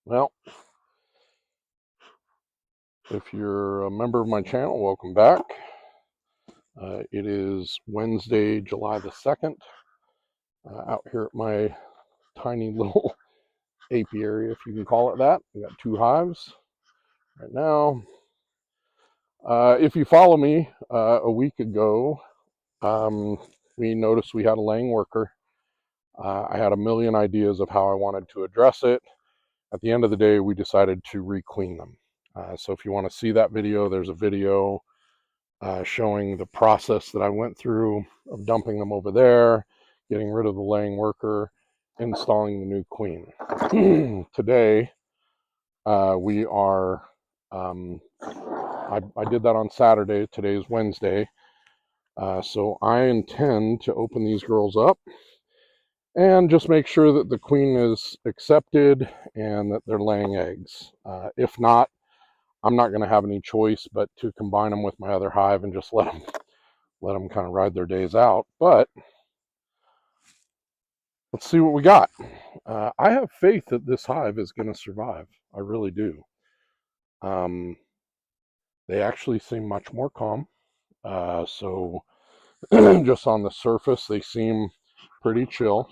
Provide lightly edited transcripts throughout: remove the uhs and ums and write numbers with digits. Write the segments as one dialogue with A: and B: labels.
A: Well, if you're a member of my channel, welcome back. It is Wednesday, July the 2nd, out here at my tiny little apiary, if you can call it that. I got 2 hives right now. If you follow me, a week ago, we noticed we had a laying worker. I had a million ideas of how I wanted to address it. At the end of the day, we decided to requeen them. So if you want to see that video, there's a video showing the process that I went through of dumping them over there, getting rid of the laying worker, installing the new queen. Today, we are, I did that on Saturday. Today is Wednesday. So I intend to open these girls up and just make sure that the queen is accepted and that they're laying eggs. If not, I'm not going to have any choice but to combine them with my other hive and just let them kind of ride their days out. But let's see what we got. I have faith that this hive is going to survive. I really do. They actually seem much more calm. So just on the surface, they seem pretty chill.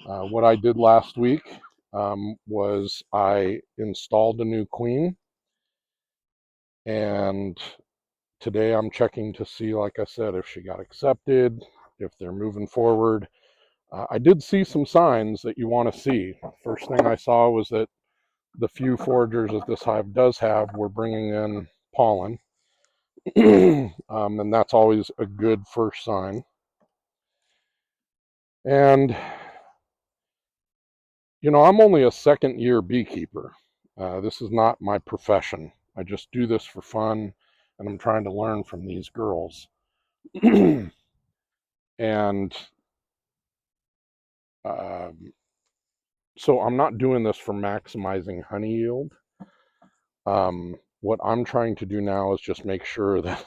A: What I did last week was I installed a new queen, and today I'm checking to see, like I said, if she got accepted, if they're moving forward. I did see some signs that you want to see. First thing I saw was that the few foragers that this hive does have were bringing in pollen. And that's always a good first sign. And, I'm only a second-year beekeeper. This is not my profession. I just do this for fun, and I'm trying to learn from these girls. And so I'm not doing this for maximizing honey yield. What I'm trying to do now is just make sure that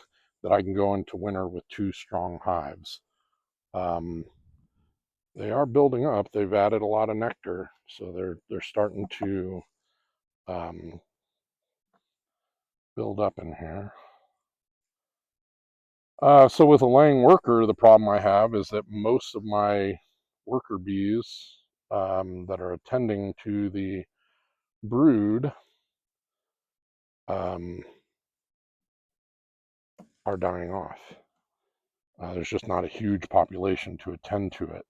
A: I can go into winter with 2 strong hives. They are building up. They've added a lot of nectar, so they're starting to build up in here. So with a laying worker, the problem I have is that most of my worker bees that are attending to the brood are dying off. There's just not a huge population to attend to it.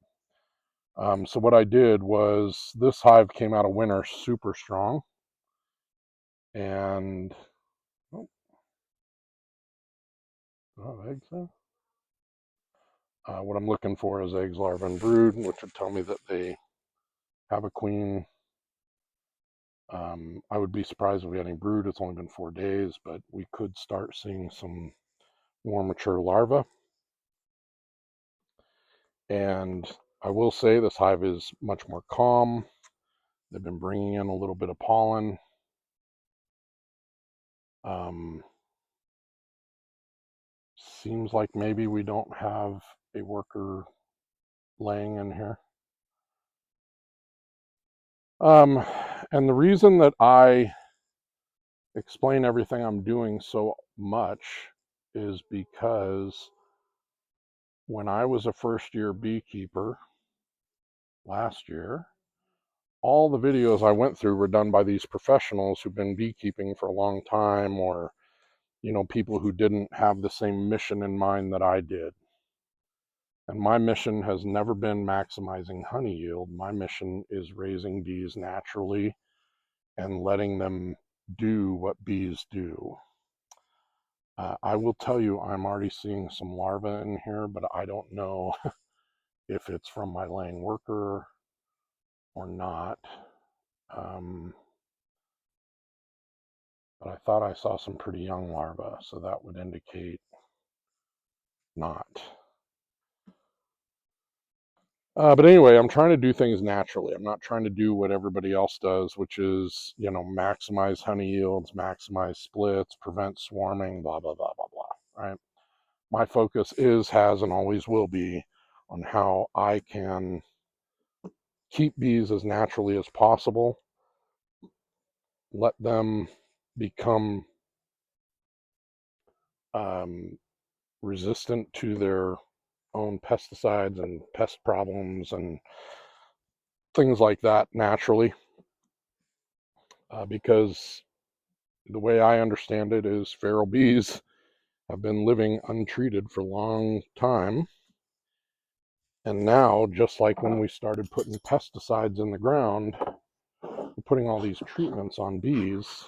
A: So what I did was, this hive came out of winter super strong, and eggs there. What I'm looking for is eggs, larvae, and brood, which would tell me that they have a queen. I would be surprised if we had any brood. It's only been 4 days, but we could start seeing some more mature larvae. And I will say this hive is much more calm. They've been bringing in a little bit of pollen. Seems like maybe we don't have a worker laying in here. And the reason that I explain everything I'm doing so much is because when I was a first-year beekeeper last year, all the videos I went through were done by these professionals who've been beekeeping for a long time, or people who didn't have the same mission in mind that I did. And my mission has never been maximizing honey yield. My mission is raising bees naturally and letting them do what bees do. I will tell you, I'm already seeing some larvae in here, but I don't know if it's from my laying worker or not. But I thought I saw some pretty young larvae, so that would indicate not. But anyway, I'm trying to do things naturally. I'm not trying to do what everybody else does, which is, maximize honey yields, maximize splits, prevent swarming, blah, blah, blah, blah, blah, right? My focus is, has, and always will be on how I can keep bees as naturally as possible, let them become resistant to their own pesticides and pest problems and things like that naturally, because the way I understand it is feral bees have been living untreated for a long time. And now, just like when we started putting pesticides in the ground, we're putting all these treatments on bees,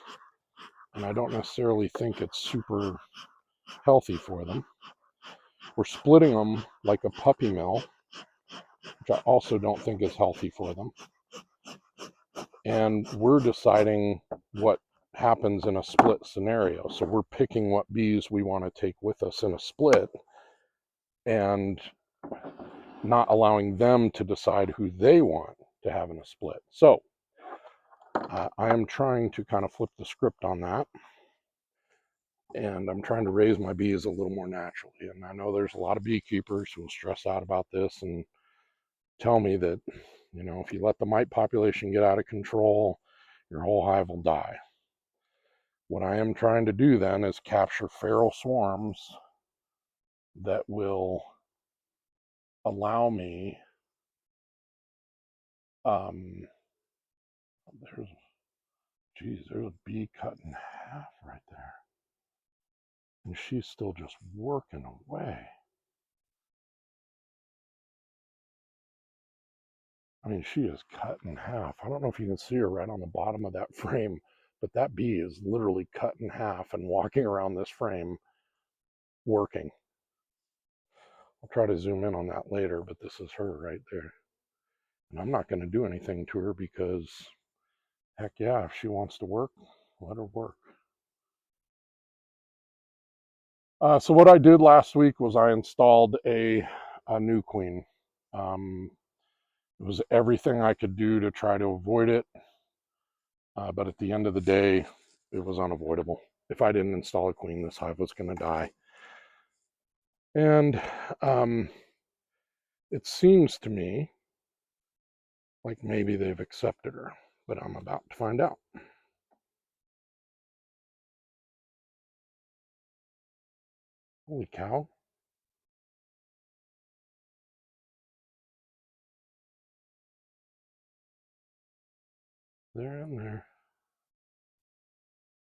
A: and I don't necessarily think it's super healthy for them. We're splitting them like a puppy mill, which I also don't think is healthy for them. And we're deciding what happens in a split scenario. So we're picking what bees we want to take with us in a split and not allowing them to decide who they want to have in a split. So I am trying to kind of flip the script on that. And I'm trying to raise my bees a little more naturally. And I know there's a lot of beekeepers who will stress out about this and tell me that, if you let the mite population get out of control, your whole hive will die. What I am trying to do then is capture feral swarms that will allow me, there's a bee cut in half right there. And she's still just working away. I mean, she is cut in half. I don't know if you can see her right on the bottom of that frame, but that bee is literally cut in half and walking around this frame working. I'll try to zoom in on that later, but this is her right there. And I'm not going to do anything to her because, heck yeah, if she wants to work, let her work. So what I did last week was I installed a new queen. It was everything I could do to try to avoid it. But at the end of the day, it was unavoidable. If I didn't install a queen, this hive was going to die. And it seems to me like maybe they've accepted her, but I'm about to find out. Holy cow. They're in there.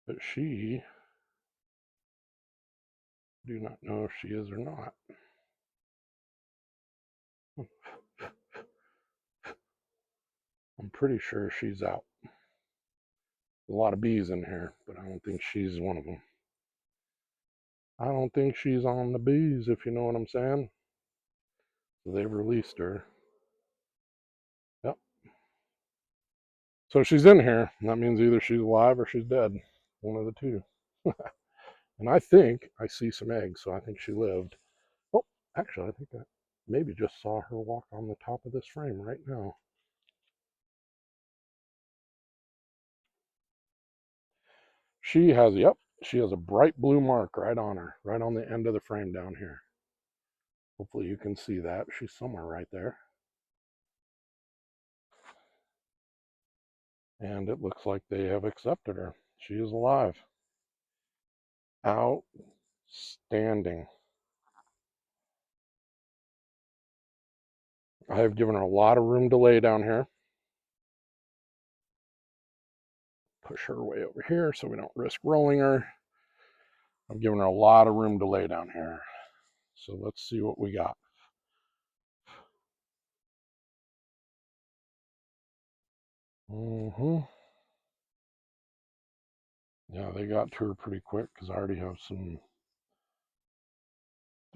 A: But she, do not know if she is or not. I'm pretty sure she's out. A lot of bees in here, but I don't think she's one of them. I don't think she's on the bees, if you know what I'm saying. So they've released her. Yep. So she's in here. And that means either she's alive or she's dead. One of the two. And I think I see some eggs, so I think she lived. Oh, actually, I think I maybe just saw her walk on the top of this frame right now. She has, yep, she has a bright blue mark right on her, right on the end of the frame down here. Hopefully you can see that. She's somewhere right there. And it looks like they have accepted her. She is alive. Outstanding. I have given her a lot of room to lay down here. Push her way over here so we don't risk rolling her. I've given her a lot of room to lay down here. So let's see what we got. Yeah, they got to her pretty quick because I already have some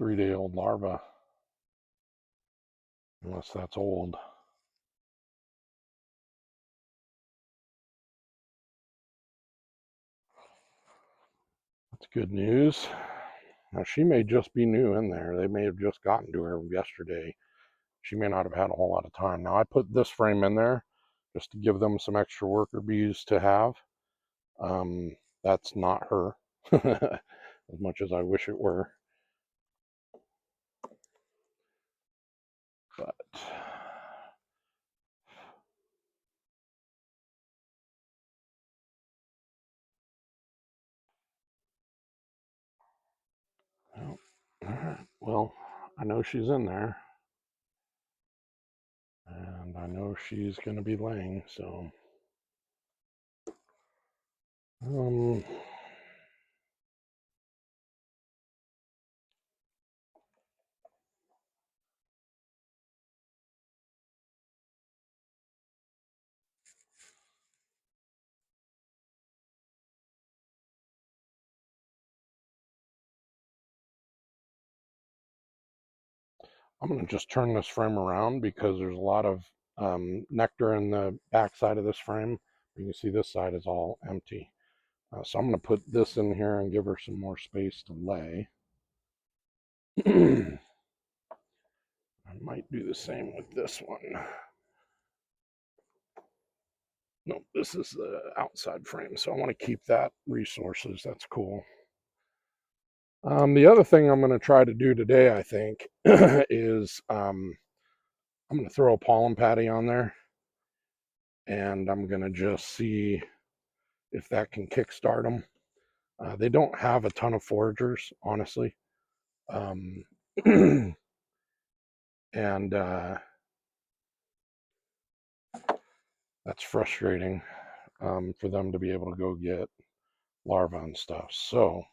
A: 3-day-old larvae. Unless that's old. That's good news. Now, she may just be new in there. They may have just gotten to her yesterday. She may not have had a whole lot of time. Now, I put this frame in there just to give them some extra worker bees to have. That's not her, as much as I wish it were. But Well, I know she's in there, and I know she's going to be laying, so I'm going to just turn this frame around because there's a lot of nectar in the back side of this frame. You can see this side is all empty. So I'm going to put this in here and give her some more space to lay. I might do the same with this one. No, this is the outside frame, so I want to keep that resources. That's cool. The other thing I'm going to try to do today, I think, is I'm going to throw a pollen patty on there, and I'm going to just see if that can kickstart them. They don't have a ton of foragers, honestly. And that's frustrating for them to be able to go get larvae and stuff. So,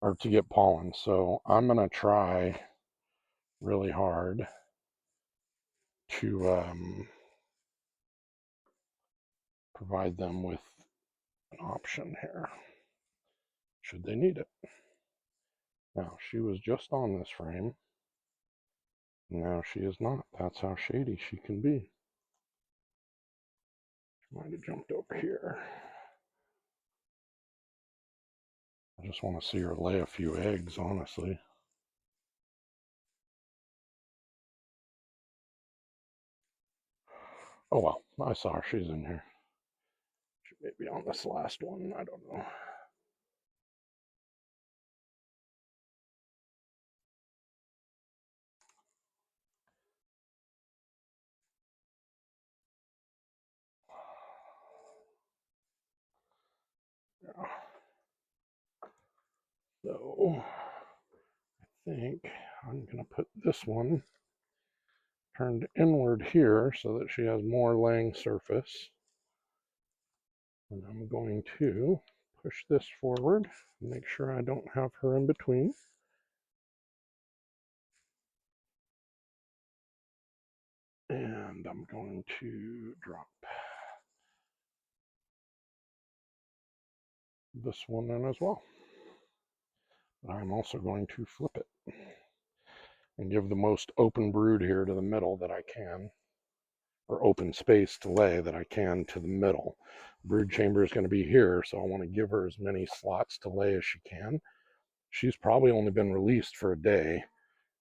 A: or to get pollen. So I'm going to try really hard to provide them with an option here, should they need it. Now, she was just on this frame. Now she is not. That's how shady she can be. She might have jumped over here. I just want to see her lay a few eggs, honestly. Oh well, I saw her. She's in here. She may be on this last one. I don't know. Yeah. So I think I'm going to put this one turned inward here so that she has more laying surface. And I'm going to push this forward, make sure I don't have her in between. And I'm going to drop this one in as well. But I'm also going to flip it and give the most open brood here to the middle that I can, or open space to lay that I can to the middle. Brood chamber is going to be here, so I want to give her as many slots to lay as she can. She's probably only been released for a day,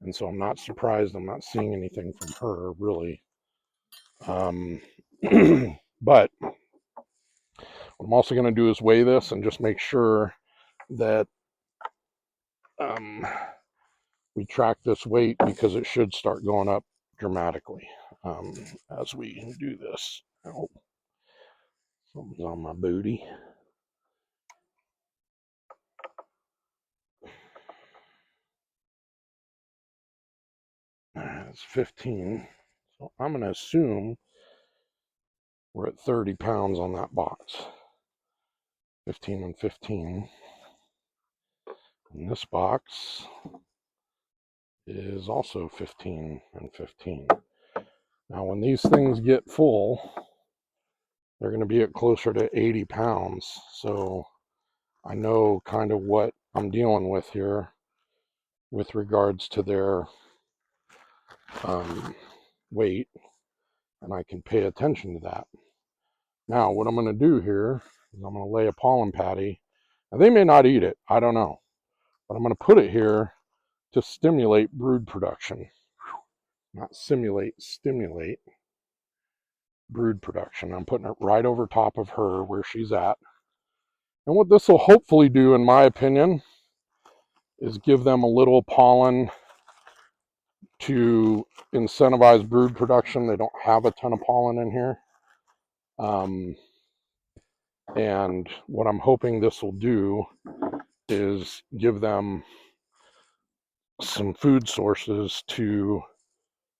A: and so I'm not surprised I'm not seeing anything from her, really. But what I'm also going to do is weigh this and just make sure that we track this weight, because it should start going up dramatically as we do this. Oh, something's on my booty. It's 15. So I'm going to assume we're at 30 pounds on that box. 15 and 15. And this box is also 15 and 15. Now, when these things get full, they're going to be at closer to 80 pounds. So I know kind of what I'm dealing with here with regards to their weight, and I can pay attention to that. Now, what I'm going to do here is I'm going to lay a pollen patty. Now, they may not eat it, I don't know, but I'm going to put it here to stimulate brood production. Not simulate, stimulate brood production. I'm putting it right over top of her where she's at. And what this will hopefully do, in my opinion, is give them a little pollen to incentivize brood production. They don't have a ton of pollen in here. And what I'm hoping this will do is give them some food sources to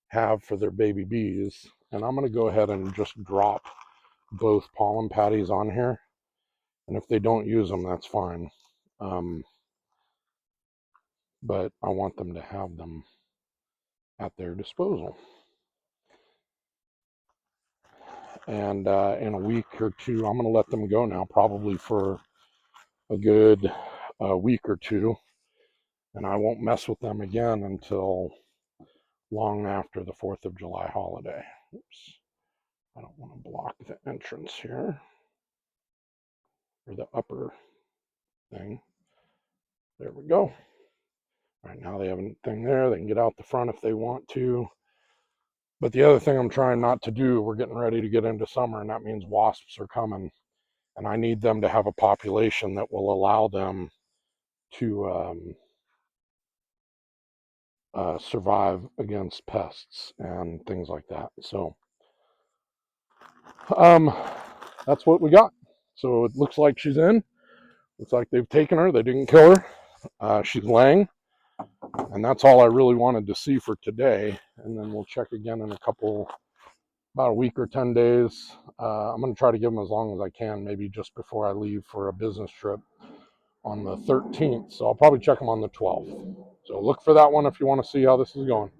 A: have for their baby bees. And I'm going to go ahead and just drop both pollen patties on here. And if they don't use them, that's fine. But I want them to have them at their disposal. And in a week or two, I'm going to let them go now, probably for a good week or two. And I won't mess with them again until long after the 4th of July holiday. Oops. I don't want to block the entrance here, or the upper thing. There we go. All right, now they have a thing there. They can get out the front if they want to. But the other thing I'm trying not to do, we're getting ready to get into summer, and that means wasps are coming. And I need them to have a population that will allow them to survive against pests and things like that. So that's what we got. So it looks like she's in. Looks like they've taken her. They didn't kill her. She's laying. And that's all I really wanted to see for today. And then we'll check again in about a week or 10 days. I'm going to try to give them as long as I can, maybe just before I leave for a business trip on the 13th. So I'll probably check them on the 12th. So look for that one if you want to see how this is going.